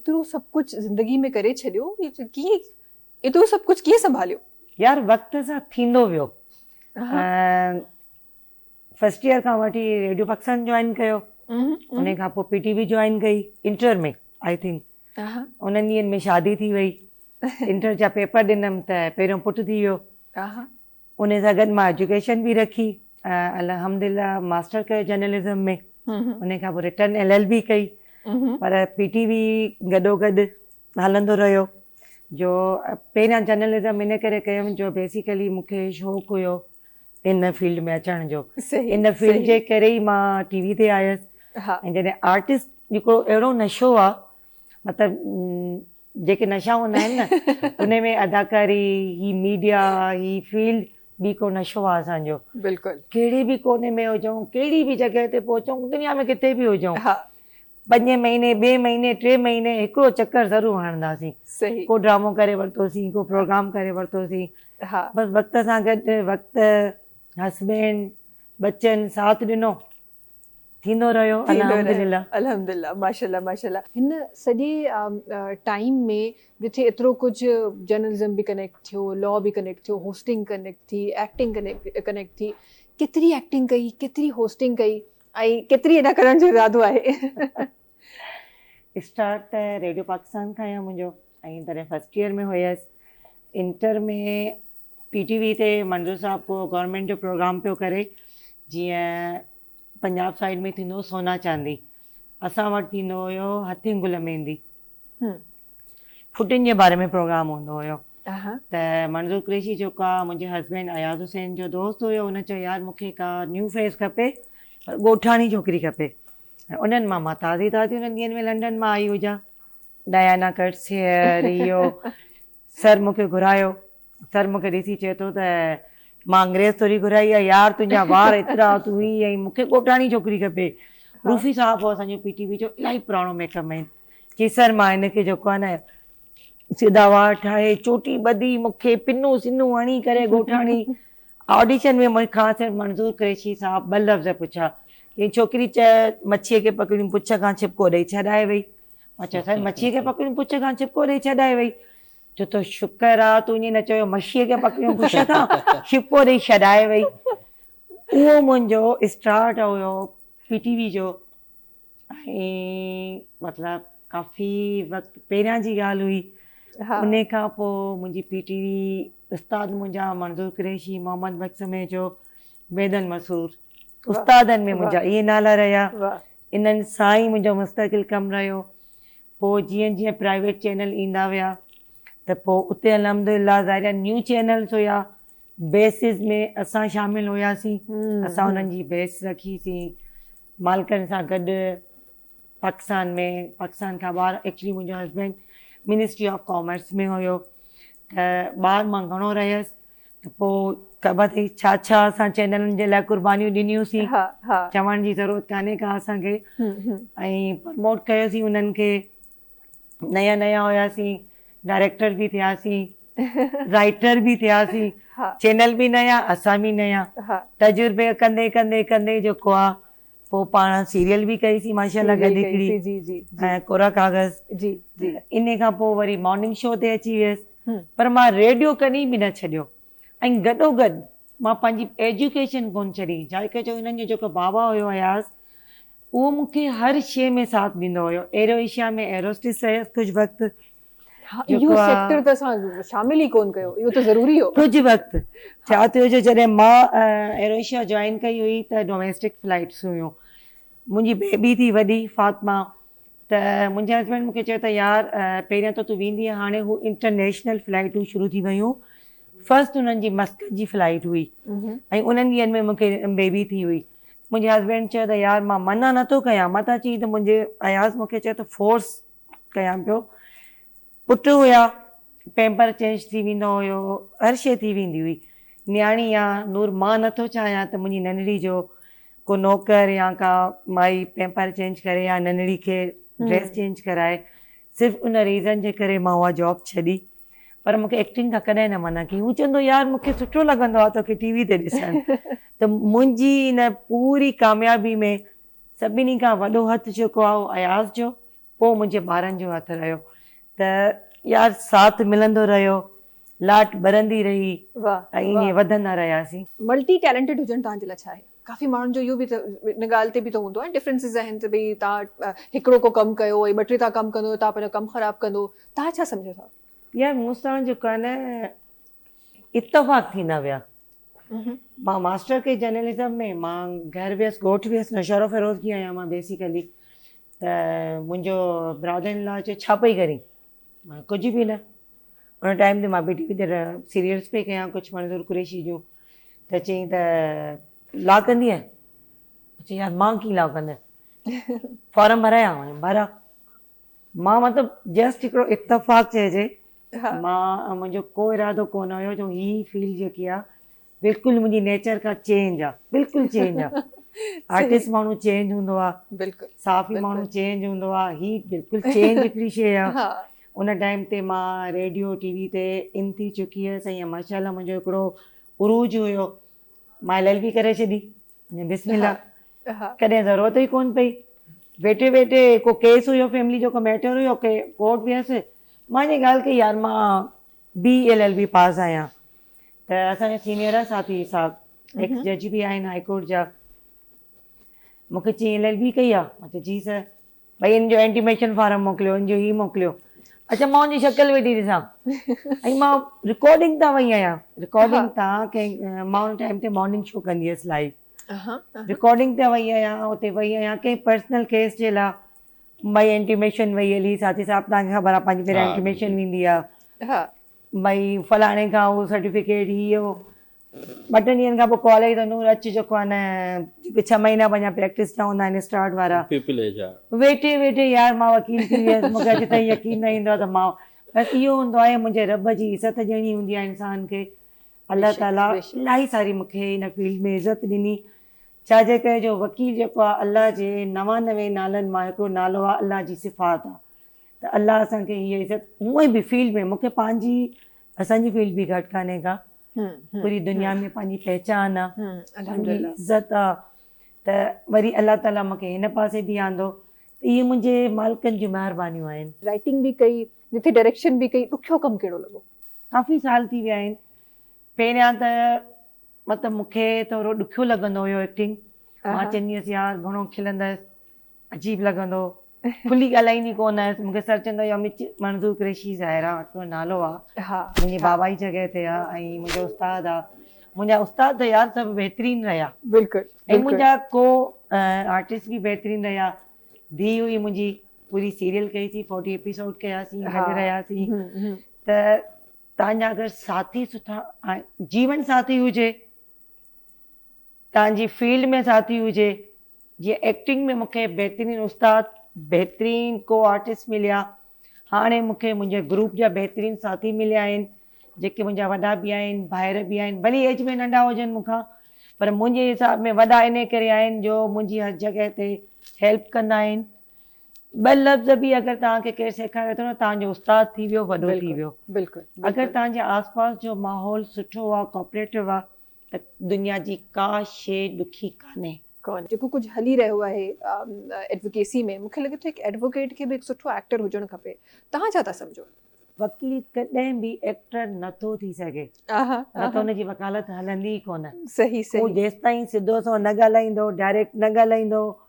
एतिरो सभु कुझु ज़िंदगी में करे छॾियो, कीअं एतिरो सभु कुझु कीअं संभालियो? यार वक़्त सां थींदो वियो। फर्स्ट ईयर खां वठी रेडियो पाकिस्तान जॉइन कयो, उन खां पोइ PTV जॉइन कई इंटर में। आई थिंक उन्हनि ॾींहंनि में शादी थी वई, इंटर जा पेपर ॾिनमि त पहिरियों पुटु थी वियो। उन सां गॾु मां एजुकेशन बि रखी, अल्हम्दुलिल्लाह मास्टर कयो जर्नलिज़म में। उन खां पोइ रिटर्न LLB कई, पर PTV गॾोगॾु हलंदो रहियो। जो पहिरियां जर्नलिज़म इन करे कयुमि जो बेसिकली मूंखे शौक़ु हुयो इन फील्ड में अचण जो। इन फील्ड जे करे ई मां TV ते आयसि। ऐं जॾहिं आर्टिस्ट जेको अहिड़ो नशो आहे, मतिलबु जेके नशा हूंदा आहिनि न उन में अदाकारी, ही मीडिया, ही फील्ड बि को नशो आहे असांजो। बिल्कुलु। कहिड़े बि कोने में हुजूं, कहिड़ी बि जॻह ते पहुचूं, दुनिया में किथे बि हुजूं, 5 महीने 2 महीने 3 महीने हिकिड़ो चक्कर ज़रूरु हणंदासीं। सही। को ड्रामो करे वरितोसीं, को प्रोग्राम करे वरितोसीं। बसि वक़्त सां गॾु वक़्तु, हस्बैंड, बच्चन साथ ॾिनो, थींदो रहियो अल्हम्दुलिल्लाह। अल्हम्दुलिल्लाह, माशाल्लाह माशाल्लाह। हिन सॼे टाइम में जिथे एतिरो कुझु जर्नलिज़म बि कनेक्ट थियो, लॉ बि कनेक्ट थियो, होस्टिंग कनेक्ट थी, एक्टिंग कनेक्ट थी, केतिरी एक्टिंग कई, केतिरी होस्टिंग कई ऐं केतिरी अञा करण जो इरादो आहे? स्टार्ट त रेडियो पाकिस्तान खां आहे मुंहिंजो, ऐं तॾहिं फर्स्ट ईयर में हुयसि। इंटर में PTV ते मंजूर साहब को गवर्नमेंट जो प्रोग्राम पियो करे, जीअं पंजाब साइड में थींदो सोना चांदी, असां वटि थींदो हुयो हथी गुल मेहंदी, फुटिन जे बारे में प्रोग्राम हूंदो हुयो। त मंजूर कुरैशी जेको आहे मुंहिंजे हस्बैंड अयाज़ हुसैन जो दोस्त हुयो, हुन चयो यार मूंखे का न्यू फेस खपे, ॻोठाणी छोकिरी खपे। उन्हनि मां ताज़ी उन्हनि ॾींहंनि में लंडन मां आई हुजां, डायना कर्ट्सहेयर इहो। सर मूंखे घुरायो, सर मूंखे ॾिसी चए थो त मां अंग्रेज़ थोरी घुराई आहे यार, तुंहिंजा वार एतिरा, तूं ही ऐं मूंखे ॻोठाणी छोकिरी खपे। रूफ़ी साहब हो असांजो PTV जो इलाही पुराणो मेकअप मैन, चई सर मां हिनखे जेको आहे न सिधा वार ठाहे, चोटी ॿधी, मूंखे पिनूं सिनूं हणी करे ॻोठाणी। ऑडिशन में मूंखां सिर्फ़ु मंजूर कुरैशी साहब 2 लफ़्ज़ पुछा, ही छोकिरी मच्छीअ खे पकड़ियूं पुछ खां छिपको ॾेई छॾाए वई। मां चयो सर मच्छीअ खे पकड़ियूं पुछ खां छिपको ॾेई छॾाए वई। चयो त शुक्र आहे तूं ईअं न चयो मच्छीअ खे पकड़ियूं पुछ खां छिपको ॾेई छॾाए वई। उहो मुंहिंजो स्टार्ट हुयो PTV जो। ऐं मतिलबु काफ़ी वक़्तु पहिरियां जी ॻाल्हि हुई। उन खां पोइ मुंहिंजी PTV उस्ताद मुंहिंजा मंजूर कुरैशी, मोहम्मद बक्समे जो, बेदन मसूर, उस्तादनि में मुंहिंजा इहे नाला रहिया। इन्हनि सां ई मुंहिंजो मुस्तक़िल कमु रहियो। पोइ जीअं जीअं प्राइवेट चैनल ईंदा विया त पोइ उते अल्हम्दुलिल्लाह ज़ाहिर न्यू चैनल्स हुया, बेसिस में असां शामिलु हुयासीं। असां उन्हनि जी बेस रखीसीं मालिकनि सां गॾु पाकिस्तान में। पाकिस्तान खां ॿाहिरि एक्चुअली मुंहिंजो हस्बैंड मिनिस्ट्री ऑफ कॉमर्स में हुयो, त ॿाहिरि मां घणो रहियसि। त पोइ ख़बर अथई छा छा असां चैनलनि जे लाइ कुर्बानियूं ॾिनियूंसीं, चवण जी ज़रूरत कान्हे का असांखे। ऐं प्रमोट कयोसीं उन्हनि खे, नया नया हुयासीं, डायरेक्टर बि थियासीं, राइटर बि थियासीं, चैनल बि नया, असां बि नया। तजुर्बे कंदे कंदे कंदे जेको आहे पोइ पाण सीरियल बि कईसीं माशाल्लाह गॾु हिकिड़ी, ऐं कोरा कागज़। इन खां पोइ वरी मॉर्निंग शो ते अची वियसि, पर मां रेडियो कॾहिं बि न छॾियो। ऐं गॾोगॾु मां पंहिंजी एजुकेशन कोन छॾी। छा चयो हिननि जो जेको बाबा हुयो अयाज़, उहो मूंखे हर शइ में साथ ॾींदो हुयो। एरो एशिया में एरोस्टिस रहियसि कुझु वक़्तु। इहो सेक्टर त असां शामिल ई कोन कयो, इहो त ज़रूरी हो। कुझु वक़्तु छा थियो जो जॾहिं मां एरो एशिया जॉइन कई हुई त डोमेस्टिक फ्लाइट्स हुयूं। मुंहिंजी बेबी थी वॾी फातिमा, त मुंहिंजे हस्बैंड मूंखे चयो त यार पहिरियां त तूं वेंदी आहे, हाणे हू इंटरनेशनल फ्लाइटूं शुरू थी वियूं। फर्स्ट उन्हनि जी मस्कत जी फ्लाइट हुई ऐं उन्हनि ॾींहंनि में मूंखे बेबी थी हुई। मुंहिंजे हस्बैंड चयो त यार मां मना नथो कयां, मथां चई त मुंहिंजे अयाज़ मूंखे चयो त फोर्स कयां पियो। पुटु हुया, पैम्पर चेंज थी वेंदो हुयो, हर शइ थी वेंदी हुई। न्याणी आहे नूर, मां नथो चाहियां त मुंहिंजी नंढड़ी जो को नौकर या का माई पैम्पर चेंज करे या नंढड़ी खे ड्रेस चेंज कराए। सिर्फ़ु उन रीज़न जे करे मां उहा जॉब छॾी। पर मूंखे एक्टिंग खां कॾहिं न मना कई। हू चवंदो यार मूंखे सुठो लॻंदो आहे तोखे TV ते ॾिसणु। त मुंहिंजी इन पूरी कामयाबी में सभिनी खां वॾो हथु जेको आहे उहो अयाज़ जो, पोइ मुंहिंजे ॿारनि जो हथ रहियो त यार साथ मिलंदो रहियो, लाट ॿरंदी रही वाह ऐं ईअं वधंदा रहियासीं। मल्टी टैलेंटेड हुजणु तव्हांजे लाइ छा आहे? काफ़ी माण्हुनि जो इहो बि त इन ॻाल्हि ते बि त हूंदो आहे, डिफरेंसिस आहिनि त भई तव्हां हिकिड़ो को कमु कयो ऐं 2-3 तव्हां कमु कंदो तव्हां पंहिंजो कमु ख़राबु कंदो, तव्हां छा सम्झो था? यार मूं सां जेको आहे न इतफ़ाक़ थींदा विया। मां मास्टर कई जर्नलिज़म में, मां घर वियसि, ॻोठु वियसि, नशरो फ़िरोज़ आहियां मां बेसिकली। त मुंहिंजो ब्रदर इन लॉ चयो छा पई करी? मां कुझु बि न। उन टाइम ते मां BTV ते सीरियल्स पई कयां कुझु मंज़ूर कुरैशी जूं। त चयईं त लॉ कंदी आहे? चई यार मां कीअं लॉ कंदसि, फॉर्म भरायां? भरा। मां मतिलबु जस्ट हिकिड़ो इतफ़ाक़ चइजे, मां मुंहिंजो को इरादो कोन हुयो जो ही फील्ड जेकी आहे बिल्कुलु मुंहिंजी नेचर खां चेंज आहे, बिल्कुलु चेंज आहे। आर्टिस्ट माण्हू चेंज हूंदो आहे, बिल्कुलु साफ़ी माण्हू चेंज हूंदो आहे, ही बिल्कुलु चेंज हिकिड़ी शइ आहे। उन टाइम ते मां रेडियो TV ते इन थी चुकी हुयसि ऐं माशाल्लाह मुंहिंजो हिकिड़ो उरूज हुयो। मां LLB करे छॾी, बिस्मिल्लाह, कॾहिं ज़रूरत ई कोन पई। वेठे वेठे को केस हुयो फैमिली जो, को मैटर हुयो, के कोर्ट वियसि, मां हीअ ॻाल्हि कई यार मां BLLB पास आहियां। त असांजा सीनियर साथी साहब एक्स जज बि आहिनि हाई कोर्ट जा, मूंखे चई LLB कई आहे? मां चयो जी सर। भई इन जो इंटीमेशन फॉर्म मोकिलियो, इन जो ही मोकिलियो। अच्छा मां उनजी शक्ल वेठी ॾिसां ऐं मां रिकॉर्डिंग तां वई आहियां, रिकॉर्डिंग तां कंहिं मां उन टाइम ते मॉर्निंग शो कंदी हुअसि लाइव, रिकॉर्डिंग ते वई आहियां, उते वई आहियां कंहिं पर्सनल केस जे लाइ। भई इंटीमेशन वई हली, साथी साहिबु तव्हांखे ख़बर आहे पंहिंजी पहिरियां इंटीमेशन वेंदी आहे, भई फलाणे खां उहो सर्टिफिकेट इहो। 2 ॾींहंनि खां पोइ कॉल आई त नूर अच, जेको आहे न 6 महीना पंहिंजा प्रैक्टिस जा हूंदा आहिनि स्टार्ट वारा। वेठे वेठे यार मां वकील थी वियसि, मूंखे अॼु ताईं यकीन न ईंदो आहे त मां, बसि इहो हूंदो आहे मुंहिंजे रब जी इज़त ॾियणी हूंदी आहे इंसान खे। अलाह ताला इलाही सारी मूंखे हिन फील्ड में इज़त ॾिनी। छाजे करे जो वकील जेको आहे अलाह जे 99 नालनि मां हिकिड़ो नालो आहे, अलाह जी सिफ़ात आहे। त अलाह असांखे हीअ इज़त हूअं बि फील्ड में, मूंखे पंहिंजी असांजी फील्ड बि घटि कान्हे का, पूरी दुनिया में पंहिंजी पहचान आहे, पंहिंजी इज़त आहे। त वरी अलाह ताला मूंखे हिन पासे बि आंदो। इहे मुंहिंजे मालिकनि जूं महिरबानियूं आहिनि। राइटिंग बि कई, जिथे डायरेक्शन बि कई, ॾुखियो कमु कहिड़ो लॻो? काफ़ी साल थी विया आहिनि। पहिरियां त मतिलबु मूंखे थोरो ॾुखियो लॻंदो हुयो एक्टिंग। मां चवंदी हुअसि यार घणो खिलंदसि, अजीब लॻंदो, खुली ॻाल्हाईंदी कोन हुअसि। मूंखे सर चवंदो हुयो मंज़ूर कुरैशी ज़ाहिरा हिकिड़ो नालो आहे, मुंहिंजी बाबा जी जॻह ते आहे ऐं मुंहिंजो उस्तादु आहे। मुंहिंजा उस्ताद त यार सभु बहितरीनु रहिया, बिल्कुलु, ऐं मुंहिंजा को आर्टिस्ट बि बहितरीनु रहिया। धीउ हुई मुंहिंजी, पूरी सीरियल कई थी, 40 एपिसोड कयासीं, गॾु रहियासीं। त तव्हांजा अगरि साथी सुठा, जीवन साथी हुजे, तव्हांजी फील्ड में साथी हुजे, जीअं एक्टिंग में मूंखे बहितरीनु उस्ताद, बहितरीनु को आर्टिस्ट मिलिया। हाणे मूंखे मुंहिंजे ग्रुप जा बहितरीनु साथी मिलिया आहिनि, जेके मुंहिंजा वॾा बि आहिनि, भाइर बि आहिनि, भली एज में नंढा हुजनि मूंखां, पर मुंहिंजे हिसाब में वॾा इन करे आहिनि जो मुंहिंजी हर जॻह ते हेल्प कंदा आहिनि। 2 लफ़्ज़ बि अगरि तव्हांखे केरु सेखारे थो न, तव्हांजो उस्ताद थी वियो, वॾो थी वियो। बिल्कुलु। अगरि तव्हांजे आसपास जो माहौल सुठो आहे, कोऑपरेटिव आहे, त दुनिया जी का शइ ॾुखी कान्हे। जेको कुझु हली रहियो आहे एडवोकेसी में, मूंखे लॻे थो हिकु एडवोकेट खे बि हिकु सुठो एक्टर हुजणु खपे। तव्हां छा था सम्झो? वकील कॾहिं बि एक्टर नथो थी सघे, न त हुनजी वकालत हलंदी ई कोन। सही जेसि ताईं सिधो सो न ॻाल्हाईंदो, डायरेक्ट न ॻाल्हाईंदो,